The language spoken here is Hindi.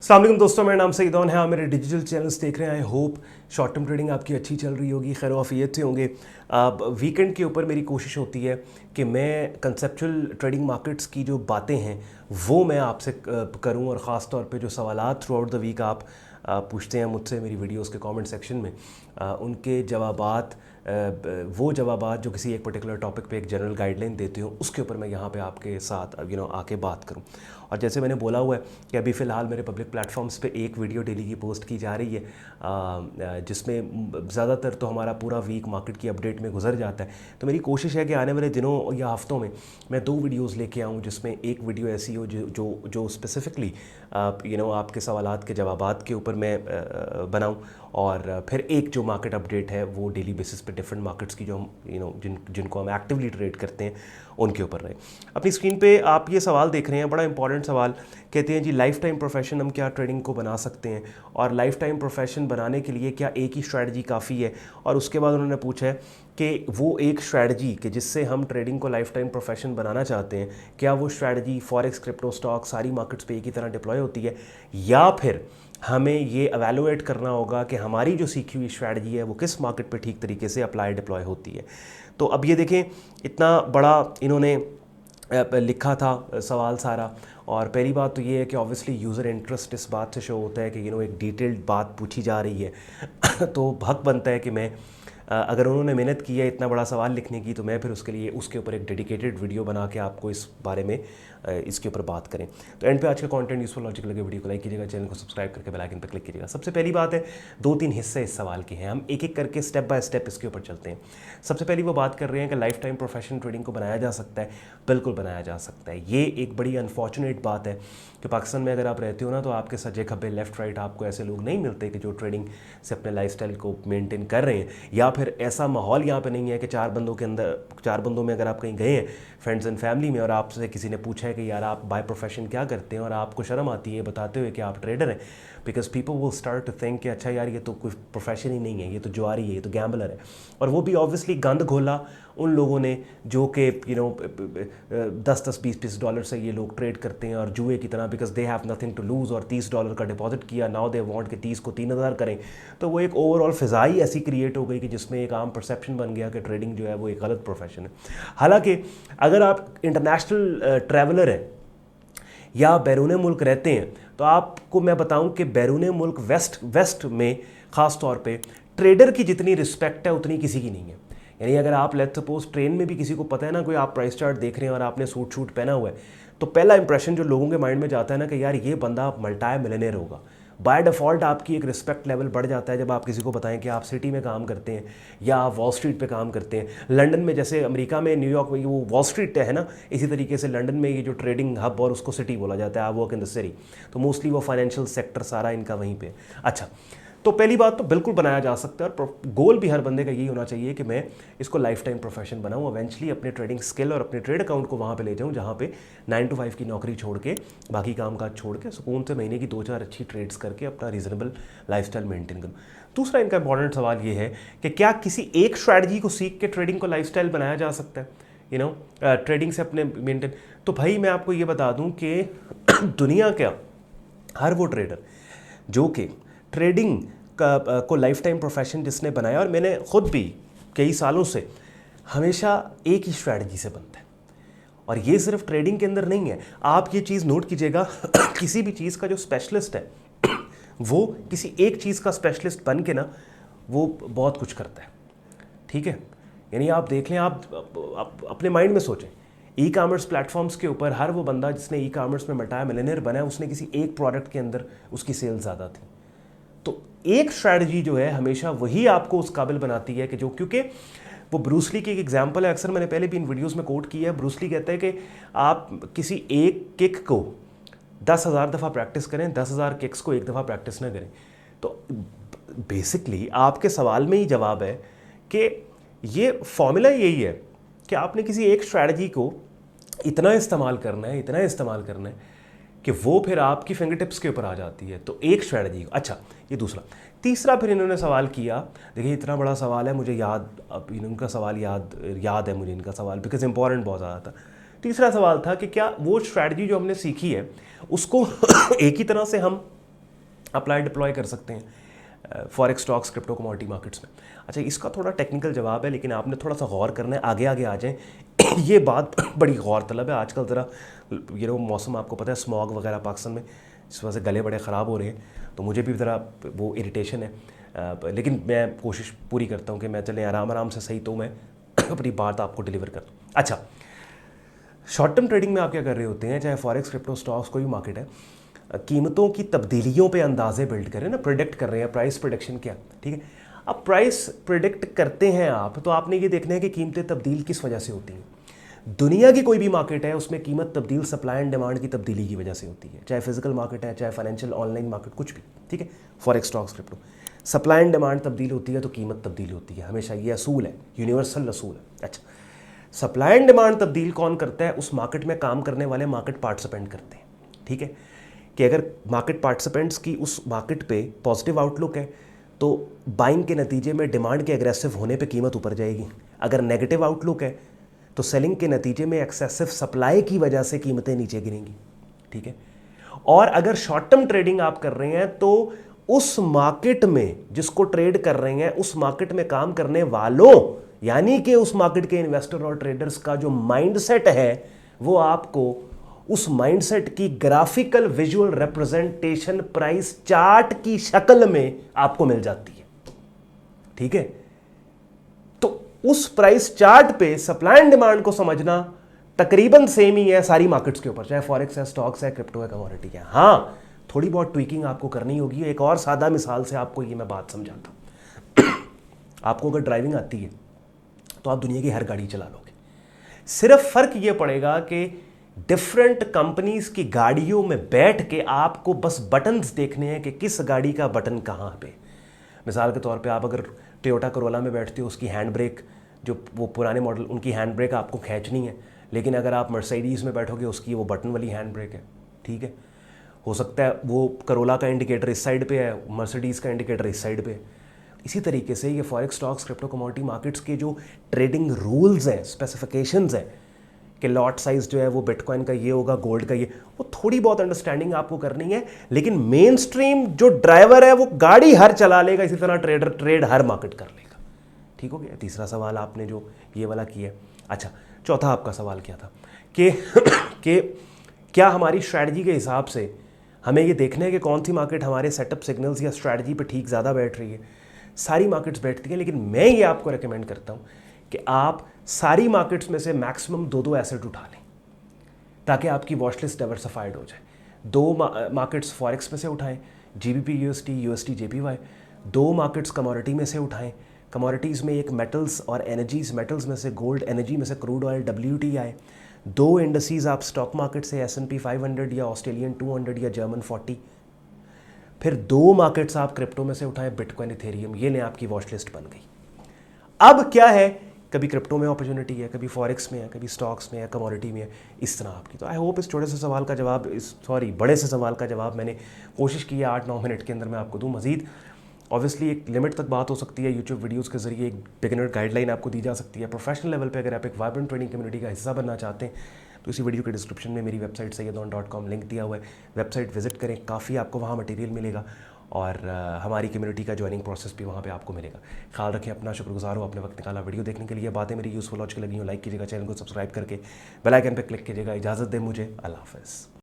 अस्सलाम वालेकुम दोस्तों, मेरा नाम सईदौन है। आप मेरे डिजिटल चैनल्स देख रहे हैं। I hope short term trading आपकी अच्छी चल रही होगी, खैर आफियत से होंगे। वीकेंड के ऊपर मेरी कोशिश होती है कि मैं कंसेप्चुअल ट्रेडिंग मार्केट्स की जो बातें हैं वो मैं आपसे करूं, और ख़ास तौर पे जो सवालात थ्रू आउट द वीक आप पूछते हैं मुझसे मेरी वीडियोस के कमेंट सेक्शन में, उनके जवाबात, वो जवाबात जो किसी एक पर्टिकुलर टॉपिक पे एक जनरल गाइडलाइन देते हो, उसके ऊपर मैं यहाँ पे आपके साथ आके बात करूँ। और जैसे मैंने बोला हुआ है कि अभी फ़िलहाल मेरे पब्लिक प्लेटफॉर्म्स पे एक वीडियो डेली की पोस्ट की जा रही है, जिसमें ज़्यादातर तो हमारा पूरा वीक मार्केट की अपडेट में गुजर जाता है। तो मेरी कोशिश है कि आने वाले दिनों या हफ्तों में मैं 2 वीडियोज़ लेके आऊँ, जिसमें एक वीडियो ऐसी हो जो स्पेसिफ़िकली आपके सवालात के जवाबात के ऊपर मैं बनाऊँ, और फिर एक जो मार्केट अपडेट है वो डेली बेसिस पे डिफरेंट मार्केट्स की जो हम जिनको हम एक्टिवली ट्रेड करते हैं उनके ऊपर रहे। अपनी स्क्रीन पे आप ये सवाल देख रहे हैं, बड़ा इंपॉर्टेंट सवाल। कहते हैं जी, लाइफ टाइम प्रोफेशन हम क्या ट्रेडिंग को बना सकते हैं, और लाइफ टाइम प्रोफेशन बनाने के लिए क्या एक ही स्ट्रैटेजी काफ़ी है। और उसके बाद उन्होंने पूछा है कि वो एक स्ट्रैटेजी कि जिससे हम ट्रेडिंग को लाइफ टाइम प्रोफेशन बनाना चाहते हैं, क्या वो स्ट्रैटेजी फॉरेक्स, क्रिप्टो, स्टॉक सारी मार्केट्स पे एक ही तरह डिप्लॉय होती है, या फिर हमें ये एवेलुएट करना होगा कि हमारी जो सीखी हुई स्ट्रैटेजी है वो किस मार्केट पे ठीक तरीके से अप्लाई डिप्लॉय होती है। तो अब ये देखें, इतना बड़ा इन्होंने लिखा था सवाल सारा, और पहली बात तो ये है कि ऑब्वियसली यूज़र इंटरेस्ट इस बात से शो होता है कि एक डिटेल्ड बात पूछी जा रही है तो हक बनता है कि मैं, अगर उन्होंने मेहनत की है इतना बड़ा सवाल लिखने की, तो मैं फिर उसके ऊपर एक डेडिकेटेड वीडियो बना के आपको इस बारे में इसके ऊपर बात करें। तो एंड पे आज का कंटेंट यूजफुल लॉजिकल लगे, वीडियो को लाइक कीजिएगा, चैनल को सब्सक्राइब करके बेल आइकन पर क्लिक कीजिएगा। सबसे पहली बात है, 2-3 हिस्से इस सवाल के हैं, हम एक एक करके स्टेप बाय स्टेप इसके ऊपर चलते हैं। सबसे पहली वो बात कर रहे हैं कि लाइफ टाइम प्रोफेशन ट्रेडिंग को बनाया जा सकता है। बिल्कुल बनाया जा सकता है। ये एक बड़ी अनफॉर्चुनेट बात है कि पाकिस्तान में अगर आप रहते हो ना, तो आपके सज्जे खब्बे लेफ्ट राइट आपको ऐसे लोग नहीं मिलते कि जो ट्रेडिंग से अपने लाइफस्टाइल को मेंटेन कर रहे हैं, या फिर ऐसा माहौल यहाँ पे नहीं है कि 4 बंदों में अगर आप कहीं गए हैं फ्रेंड्स एंड फैमिली में, और आपसे किसी ने पूछा है कि यार आप बाय प्रोफेशन क्या करते हैं, और आपको शर्म आती है बताते हुए कि आप ट्रेडर हैं, because people will start to think कि अच्छा यार ये तो कोई प्रोफेशन ही नहीं है, ये तो जुआरी है, ये तो गैम्बलर है। और वो भी ऑब्वियसली गंद घोला उन लोगों ने जो कि 10-20 डॉलर से ये लोग ट्रेड करते हैं और जुए की तरह, because they have nothing to lose, और $30 का डिपॉजिट किया, नाउ दे वांट कि 30 को 3000 करें। तो वो एक ओवरऑल फ़िज़ाई ऐसी क्रिएट हो गई कि जिसमें एक आम परसेप्शन बन गया कि ट्रेडिंग जो है वो एक गलत प्रोफेशन है। हालांकि अगर आप इंटरनेशनल ट्रैवलर हैं या बैरून मुल्क रहते हैं, तो आपको मैं बताऊं कि बैरून मुल्क वेस्ट में ख़ास तौर पे ट्रेडर की जितनी रिस्पेक्ट है उतनी किसी की नहीं है। यानी अगर आप लेट्स सपोज ट्रेन में भी किसी को पता है ना, कोई आप प्राइस चार्ट देख रहे हैं और आपने सूट शूट पहना हुआ है, तो पहला इंप्रेशन जो लोगों के माइंड में जाता है ना कि यार ये बंदा मल्टी मिलियनेयर होगा। बाय डिफ़ॉल्ट आपकी एक रिस्पेक्ट लेवल बढ़ जाता है जब आप किसी को बताएं कि आप सिटी में काम करते हैं या आप वॉल स्ट्रीट पे काम करते हैं। लंदन में, जैसे अमेरिका में न्यूयॉर्क में वो वॉल स्ट्रीट है ना, इसी तरीके से लंदन में ये जो ट्रेडिंग हब और उसको सिटी बोला जाता है, आप वर्क इन द सिटी, तो मोस्टली वो फाइनेंशियल सेक्टर सारा इनका वहीं पे। अच्छा, तो पहली बात तो बिल्कुल बनाया जा सकता है, और गोल भी हर बंदे का यही होना चाहिए कि मैं इसको लाइफ टाइम प्रोफेशन बनाऊँ, इवेंचुअली अपने ट्रेडिंग स्किल और अपने ट्रेड अकाउंट को वहाँ पे ले जाऊँ जहाँ पे 9 to 5 की नौकरी छोड़ के, बाकी काम काज छोड़ के सुकून से महीने की 2-4 अच्छी ट्रेड्स करके अपना रीजनेबल लाइफस्टाइल मेंटेन करूँ। दूसरा इनका इंपॉर्टेंट सवाल ये है कि क्या किसी एक स्ट्रैटेजी को सीख के ट्रेडिंग को लाइफस्टाइल बनाया जा सकता है, ट्रेडिंग से अपने मेंटेन। तो भाई मैं आपको ये बता दूँ कि दुनिया का हर वो ट्रेडर जो कि ट्रेडिंग को लाइफ टाइम प्रोफेशन जिसने बनाया, और मैंने ख़ुद भी कई सालों से, हमेशा एक ही स्ट्रैटेजी से बनता है। और ये सिर्फ ट्रेडिंग के अंदर नहीं है, आप ये चीज़ नोट कीजिएगा किसी भी चीज़ का जो स्पेशलिस्ट है वो किसी एक चीज़ का स्पेशलिस्ट बन के ना वो बहुत कुछ करता है। ठीक है, यानी आप देख लें, आप अपने माइंड में सोचें, ई कामर्स प्लेटफॉर्म्स के ऊपर हर वो बंदा जिसने ई कामर्स में मल्टी मिलियनेयर बना है, उसने किसी एक प्रोडक्ट के अंदर उसकी सेल ज़्यादा थी। तो एक स्ट्रैटेजी जो है हमेशा वही आपको उस काबिल बनाती है कि जो, क्योंकि वो ब्रूस ली की एक एग्जांपल है, अक्सर मैंने पहले भी इन वीडियोस में कोट किया है। ब्रूस ली कहता है कि आप किसी एक किक को 10,000 दफ़ा प्रैक्टिस करें, 10,000 किक्स को एक दफ़ा प्रैक्टिस ना करें। तो बेसिकली आपके सवाल में ही जवाब है कि ये फॉर्मूला यही है कि आपने किसी एक स्ट्रैटेजी को इतना इस्तेमाल करना है कि वो फिर आपकी फिंगर टिप्स के ऊपर आ जाती है। तो एक स्ट्रैटेजी। अच्छा, ये दूसरा। तीसरा फिर इन्होंने सवाल किया, देखिए इतना बड़ा सवाल है, मुझे इनका सवाल याद है मुझे इनका सवाल, बिकॉज इंपॉर्टेंट बहुत ज़्यादा था। तीसरा सवाल था कि क्या वो स्ट्रैटेजी जो हमने सीखी है उसको एक ही तरह से हम अप्लाई डिप्लॉय कर सकते हैं forex, stocks, crypto, commodity markets में। अच्छा, इसका थोड़ा टेक्निकल जवाब है, लेकिन आपने थोड़ा सा गौर करना है, आगे आगे आ जाएं। ये बात बड़ी गौरतलब है। आजकल ज़रा मौसम आपको पता है, स्मॉग वगैरह पाकिस्तान में, इस वजह से गले बड़े ख़राब हो रहे हैं, तो मुझे भी ज़रा वो इरिटेशन है, लेकिन मैं कोशिश पूरी करता हूँ कि मैं चलें आराम आराम से सही तो मैं अपनी बात आपको डिलीवर कर दूँ। अच्छा, शॉर्ट टर्म ट्रेडिंग में आप क्या कर रहे होते हैं, चाहे फॉरेक्स, क्रिप्टो, स्टॉक्स, कोई भी मार्केट है, कीमतों की तब्दीलियों पे अंदाजे बिल्ड कर रहे हैं ना, प्रेडिक्ट कर रहे हैं, प्राइस प्रेडिक्शन क्या, ठीक है। अब प्राइस प्रेडिक्ट करते हैं आप, तो आपने ये देखना है कि कीमतें तब्दील किस वजह से होती हैं। दुनिया की कोई भी मार्केट है, उसमें कीमत तब्दील सप्लाई एंड डिमांड की तब्दीली की वजह से होती है, चाहे फिजिकल मार्केट है, चाहे फाइनेंशियल ऑनलाइन मार्केट, कुछ भी, ठीक है। Forex, stocks, crypto, supply and demand तब्दील होती है तो कीमत तब्दील होती है, हमेशा ये असूल है, यूनिवर्सल असूल है। अच्छा, सप्लाई एंड डिमांड तब्दील कौन करता है? उस मार्केट में काम करने वाले मार्केट पार्टिसिपेंट करते हैं, ठीक है। कि अगर मार्केट पार्टिसिपेंट्स की उस मार्केट पे पॉजिटिव आउटलुक है तो बाइंग के नतीजे में डिमांड के एग्रेसिव होने पे कीमत ऊपर जाएगी। अगर नेगेटिव आउटलुक है तो सेलिंग के नतीजे में एक्सेसिव सप्लाई की वजह से कीमतें नीचे गिरेंगी, ठीक है। और अगर शॉर्ट टर्म ट्रेडिंग आप कर रहे हैं तो उस मार्केट में जिसको ट्रेड कर रहे हैं, उस मार्केट में काम करने वालों, यानी कि उस मार्केट के इन्वेस्टर और ट्रेडर्स का जो माइंडसेट है, वो आपको उस माइंडसेट की graphical visual representation price chart की शक्ल में आपको मिल जाती है, ठीक है। तो उस प्राइस चार्ट पे सप्लाई एंड डिमांड को समझना तकरीबन सेम ही है सारी मार्केट्स के ऊपर, चाहे फॉरेक्स है, स्टॉक्स है, क्रिप्टो है, कमोडिटी है। हाँ, थोड़ी बहुत ट्वीकिंग आपको करनी होगी। एक और सादा मिसाल से आपको ये मैं बात समझाता हूं। आपको अगर ड्राइविंग आती है तो आप दुनिया की हर गाड़ी चला लोगे, सिर्फ फर्क ये पड़ेगा कि डिफरेंट कंपनीज की गाड़ियों में बैठ के आपको बस बटन्स देखने हैं कि किस गाड़ी का बटन कहाँ पे। मिसाल के तौर पे आप अगर टोयोटा करोला में बैठते हो, उसकी हैंड ब्रेक, जो वो पुराने मॉडल, उनकी हैंड ब्रेक आपको खींचनी है, लेकिन अगर आप मर्सिडीज़ में बैठोगे, उसकी वो बटन वाली हैंड ब्रेक है, ठीक है। हो सकता है वो करोला का इंडिकेटर इस साइड पे है, मर्सिडीज़ का इंडिकेटर इस साइड पे है। इसी तरीके से ये forex, stocks, crypto, commodity markets के जो ट्रेडिंग रूल्स हैं, स्पेसिफिकेशंस हैं कि लॉट साइज जो है वो बिटकॉइन का ये होगा, गोल्ड का ये, वो थोड़ी बहुत अंडरस्टैंडिंग आपको करनी है। लेकिन मेन स्ट्रीम जो ड्राइवर है वो गाड़ी हर चला लेगा, इसी तरह ट्रेडर ट्रेड हर मार्केट कर लेगा, ठीक हो गया। तीसरा सवाल आपने जो ये वाला किया। अच्छा, चौथा आपका सवाल क्या था कि क्या हमारी स्ट्रैटेजी के हिसाब से हमें ये देखना है कि कौन सी मार्केट हमारे सेटअप सिग्नल्स या स्ट्रैटेजी पे ठीक ज़्यादा बैठ रही है। सारी मार्केट्स बैठती हैं, लेकिन मैं ये आपको रेकमेंड करता हूँ कि आप सारी मार्केट्स में से मैक्सिमम 2-2 एसेट उठा लें, ताकि आपकी वॉच लिस्ट डाइवर्सिफाइड हो जाए। 2 मार्केट्स फॉरेक्स में से उठाएं, GBP USD, USD JPY। 2 markets commodity में से उठाएं, कमोडिटीज़ में एक मेटल्स और एनर्जीज, मेटल्स में से गोल्ड, एनर्जी में से क्रूड ऑयल, WTI। 2 इंडस्ट्रीज आप स्टॉक मार्केट से S&P 500 या ऑस्ट्रेलियन 200 या जर्मन 40। फिर 2 मार्केट्स आप क्रिप्टो में से उठाएं, बिटकॉइन, इथेरियम। ये ले आपकी वॉच लिस्ट बन गई। अब क्या है, कभी क्रिप्टो में अपॉर्चुनिटी है, कभी फॉरेक्स में है, कभी स्टॉक्स में है, कमोडिटी में है, इस तरह आपकी। तो आई होप इस छोटे से सवाल का जवाब, बड़े से सवाल का जवाब मैंने कोशिश की है 8-9 मिनट के अंदर मैं आपको दूं। मजीद ऑब्वियसली एक लिमिट तक बात हो सकती है, यूट्यूब वीडियोज़ के जरिए एक बिगिनर गाइडलाइन आपको दी जा सकती है। प्रोफेशनल लेवल पर अगर आप एक वाइब्रेंट ट्रेडिंग कम्युनिटी का हिस्सा बनना चाहते हैं तो इसी वीडियो के डिस्क्रिप्शन में मेरी वेबसाइट sayyadon.com लिंक दिया हुआ है, वेबसाइट विजिट करें, काफ़ी आपको वहाँ मटेरियल मिलेगा और हमारी कम्युनिटी का ज्वाइनिंग प्रोसेस भी वहाँ पे आपको मिलेगा। ख्याल रखें अपना, शुक्रगुजार हो आपने वक्त निकाला वीडियो देखने के लिए। बातें मेरी यूज़फुल लॉजिकल लगी हो, लाइक कीजिएगा, चैनल को सब्सक्राइब करके बेल आइकन पर क्लिक कीजिएगा। इजाज़त दें मुझे, अल्लाह हाफ़िज़।